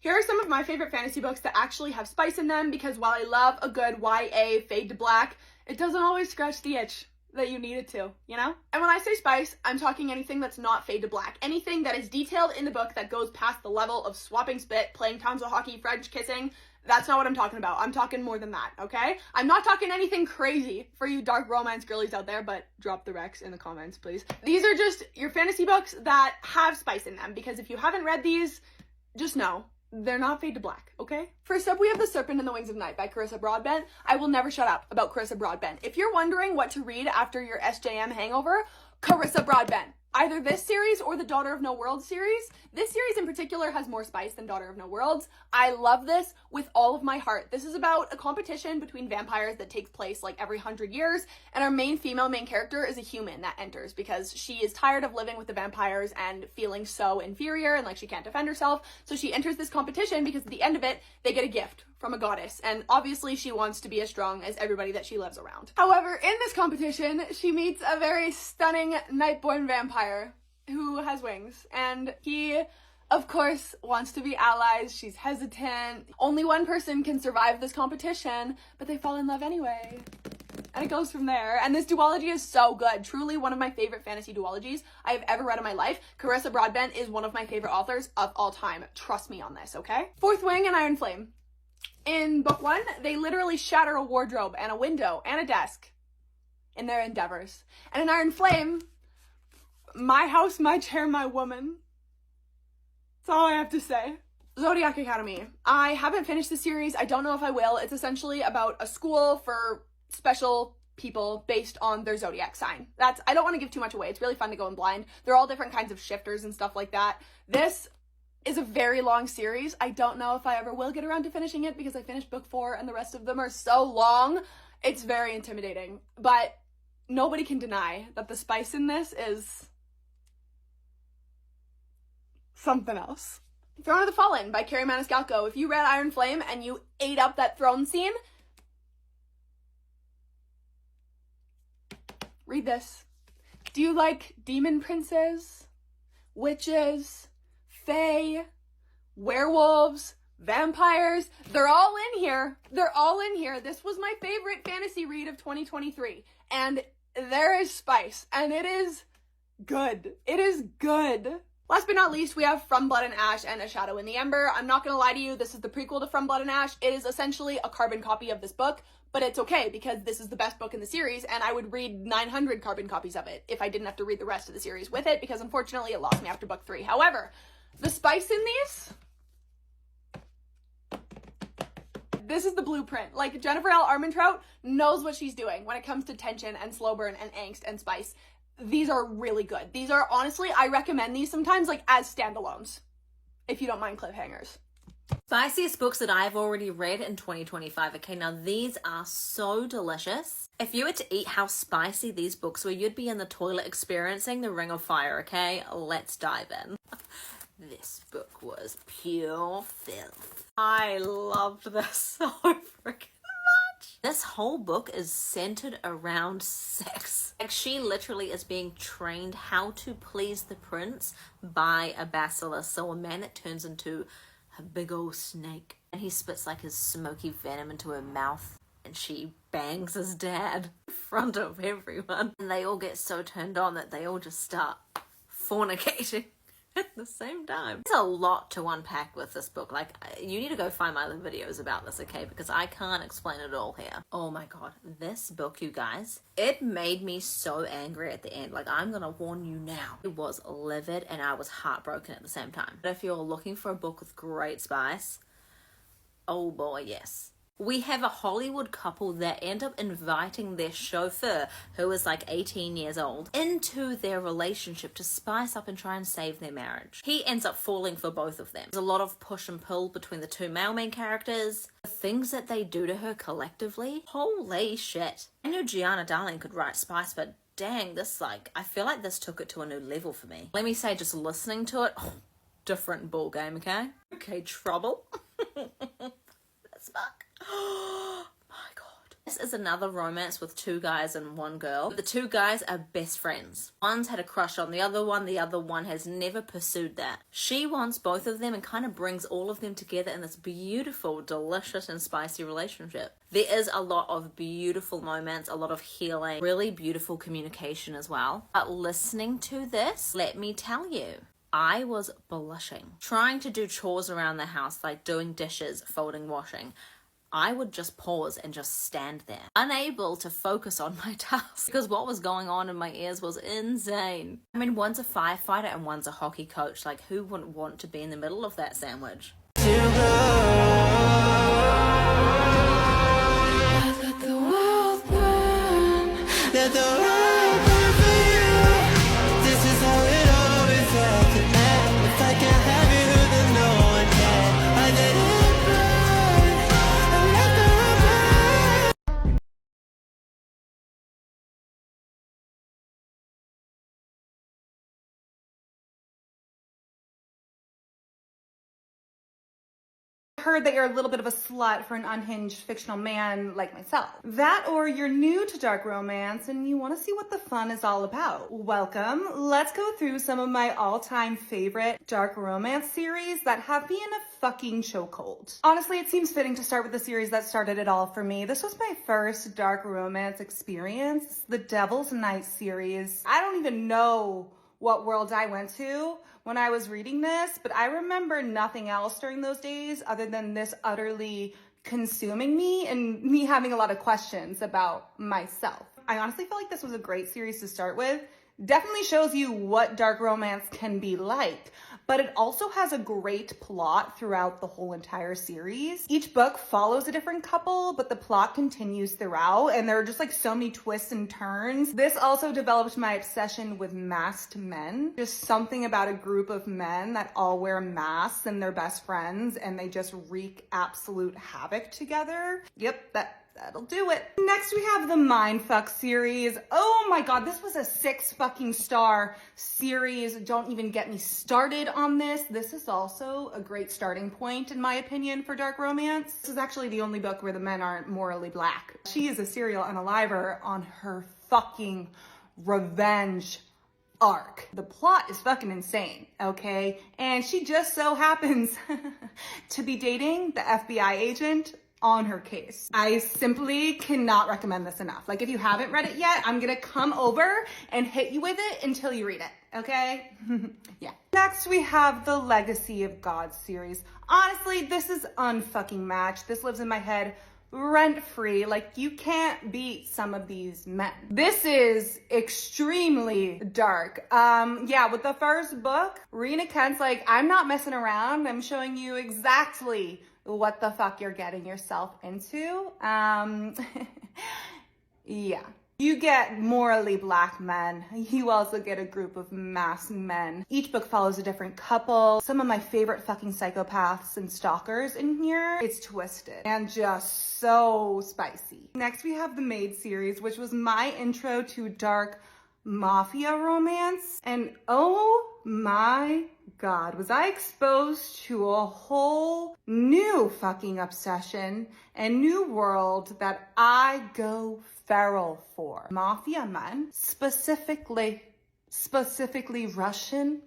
Here are some of my favorite fantasy books that actually have spice in them, because while I love a good YA fade to black, it doesn't always scratch the itch that you need it to, you know? And when I say spice, I'm talking anything that's not fade to black. Anything that is detailed in the book that goes past the level of swapping spit, playing tons of hockey, French kissing. That's not what I'm talking about. I'm talking more than that, okay? I'm not talking anything crazy for you dark romance girlies out there, but drop the Rex in the comments, please. These are just your fantasy books that have spice in them, because if you haven't read these, just know they're not fade to black, okay? First up, we have The Serpent and the Wings of Night by Carissa Broadbent. I will never shut up about Carissa Broadbent. If you're wondering what to read after your SJM hangover, Carissa Broadbent. Either this series or the Daughter of No Worlds series. This series in particular has more spice than Daughter of No Worlds. I love this with all of my heart. This is about a competition between vampires that takes place like every 100 years, and our main character is a human that enters because she is tired of living with the vampires and feeling so inferior and like she can't defend herself. So she enters this competition because at the end of it, they get a gift from a goddess, and obviously she wants to be as strong as everybody that she lives around. However, in this competition, she meets a very stunning Nightborn vampire who has wings, and he, of course, wants to be allies. She's hesitant. Only one person can survive this competition, but they fall in love anyway. And it goes from there. And this duology is so good. Truly one of my favorite fantasy duologies I have ever read in my life. Carissa Broadbent is one of my favorite authors of all time. Trust me on this, okay? Fourth Wing and Iron Flame. In book 1, they literally shatter a wardrobe and a window and a desk in their endeavors. And in Iron Flame, my house, my chair, my woman. That's all I have to say. Zodiac Academy. I haven't finished the series. I don't know if I will. It's essentially about a school for special people based on their zodiac sign. I don't want to give too much away. It's really fun to go in blind. They're all different kinds of shifters and stuff like that. This is a very long series. I don't know if I ever will get around to finishing it because I finished book 4 and the rest of them are so long. It's very intimidating, but nobody can deny that the spice in this is something else. Throne of the Fallen by Carrie Maniscalco. If you read Iron Flame and you ate up that throne scene, read this. Do you like demon princes, witches, fae, werewolves, vampires? They're all in here. They're all in here. This was my favorite fantasy read of 2023. And there is spice. And it is good. It is good. Last but not least, we have From Blood and Ash and A Shadow in the Ember. I'm not gonna lie to you, this is the prequel to From Blood and Ash. It is essentially a carbon copy of this book, but it's okay because this is the best book in the series and I would read 900 carbon copies of it if I didn't have to read the rest of the series with it, because unfortunately it lost me after book 3. However, the spice in these, this is the blueprint. Like, Jennifer L. Armentrout knows what she's doing when it comes to tension and slow burn and angst and spice. These are really good. These are, honestly, I recommend these sometimes, like, as standalones, if you don't mind cliffhangers. Spiciest books that I've already read in 2025. Okay, now these are so delicious. If you were to eat how spicy these books were, you'd be in the toilet experiencing the Ring of Fire, okay? Let's dive in. This book was pure filth. I loved this so freaking much. This whole book is centered around sex. Like, she literally is being trained how to please the prince by a basilisk. So a man that turns into a big old snake and he spits like his smoky venom into her mouth, and she bangs his dad in front of everyone. And they all get so turned on that they all just start fornicating at the same time. There's a lot to unpack with this book. Like, you need to go find my other videos about this, okay? Because I can't explain it all here. Oh my god, this book, you guys, it made me so angry at the end. Like, I'm gonna warn you now. It was livid and I was heartbroken at the same time. But if you're looking for a book with great spice, oh boy, yes. We have a Hollywood couple that end up inviting their chauffeur, who is like 18 years old, into their relationship to spice up and try and save their marriage. He ends up falling for both of them. There's a lot of push and pull between the two male main characters. The things that they do to her collectively, holy shit. I knew Gianna Darling could write spice, but dang, this, like, I feel like this took it to a new level for me. Let me say, just listening to it, oh, different ball game, okay? Okay, trouble. That's fuck. Oh my god. This is another romance with 2 guys and 1 girl. The 2 guys are best friends. One's had a crush on the other one has never pursued that. She wants both of them and kind of brings all of them together in this beautiful, delicious and spicy relationship. There is a lot of beautiful moments, a lot of healing, really beautiful communication as well. But listening to this, let me tell you, I was blushing. Trying to do chores around the house, like doing dishes, folding, washing. I would just pause and just stand there, unable to focus on my task because what was going on in my ears was insane. I mean, one's a firefighter and one's a hockey coach. Like, who wouldn't want to be in the middle of that sandwich? Let the world burn. Let the world burn for you. This is how it always had to end. If I can't have you, then no one can. I let it burn. I let the world burn. Heard that you're a little bit of a slut for an unhinged fictional man like myself. That or you're new to dark romance and you want to see what the fun is all about. Welcome. Let's go through some of my all-time favorite dark romance series that have me in a fucking chokehold. Honestly, it seems fitting to start with the series that started it all for me. This was my first dark romance experience, the Devil's Night series. I don't even know what world I went to when I was reading this, but I remember nothing else during those days other than this utterly consuming me and me having a lot of questions about myself. I honestly feel like this was a great series to start with. Definitely shows you what dark romance can be like, but it also has a great plot throughout the whole entire series. Each book follows a different couple, but the plot continues throughout, and there are just like so many twists and turns. This also developed my obsession with masked men. Just something about a group of men that all wear masks and they're best friends, and they just wreak absolute havoc together. Yep, that'll do it. Next, we have the Mindfuck series. Oh my god, this was a 6 fucking star series. Don't even get me started on this. This is also a great starting point, in my opinion, for dark romance. This is actually the only book where the men aren't morally black. She is a serial unaliver on her fucking revenge arc. The plot is fucking insane, okay? And she just so happens to be dating the FBI agent on her case. I simply cannot recommend this enough. Like, if you haven't read it yet, I'm gonna come over and hit you with it until you read it, okay? Yeah. Next, we have the Legacy of God series. Honestly, this is unfucking matched. This lives in my head rent-free. Like, you can't beat some of these men. This is extremely dark. Yeah, with the first book, Rena Kent's like, I'm not messing around. I'm showing you exactly what the fuck you're getting yourself into. Yeah. You get morally black men. You also get a group of masked men. Each book follows a different couple. Some of my favorite fucking psychopaths and stalkers in here. It's twisted and just so spicy. Next, we have the Maid series, which was my intro to dark mafia romance. And oh my god, was I exposed to a whole new fucking obsession and new world that I go feral for. Mafia men, specifically Russian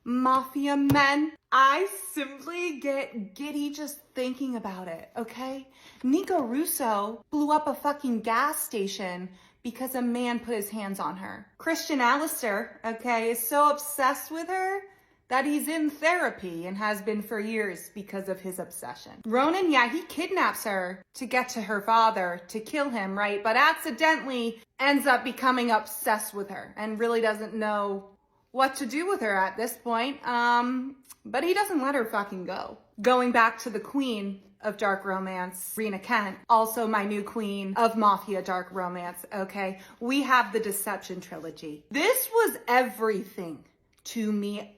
mafia men. I simply get giddy just thinking about it, okay? Nico Russo blew up a fucking gas station because a man put his hands on her. Christian Alistair, okay, is so obsessed with her that he's in therapy and has been for years because of his obsession. Ronan, yeah, he kidnaps her to get to her father, to kill him, right? But accidentally ends up becoming obsessed with her and really doesn't know what to do with her at this point. But he doesn't let her fucking go. Going back to the queen of dark romance, Rena Kent, also my new queen of mafia dark romance, okay? We have the Deception trilogy. This was everything to me.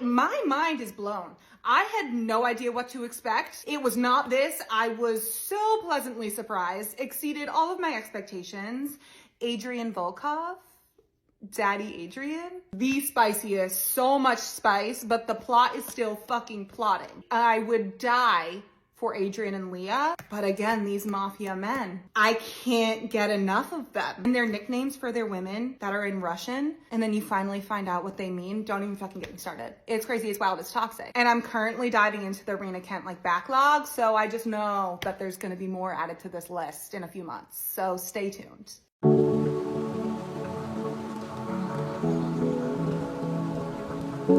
My mind is blown. I had no idea what to expect. It was not this. I was so pleasantly surprised, exceeded all of my expectations. Adrian Volkov, Daddy Adrian, the spiciest, so much spice, but the plot is still fucking plotting. I would die for Adrian and Leah. But again, these mafia men, I can't get enough of them. And their nicknames for their women that are in Russian, and then you finally find out what they mean. Don't even fucking get me started. It's crazy, it's wild, it's toxic. And I'm currently diving into the Rena Kent like backlog, so I just know that there's gonna be more added to this list in a few months. So stay tuned.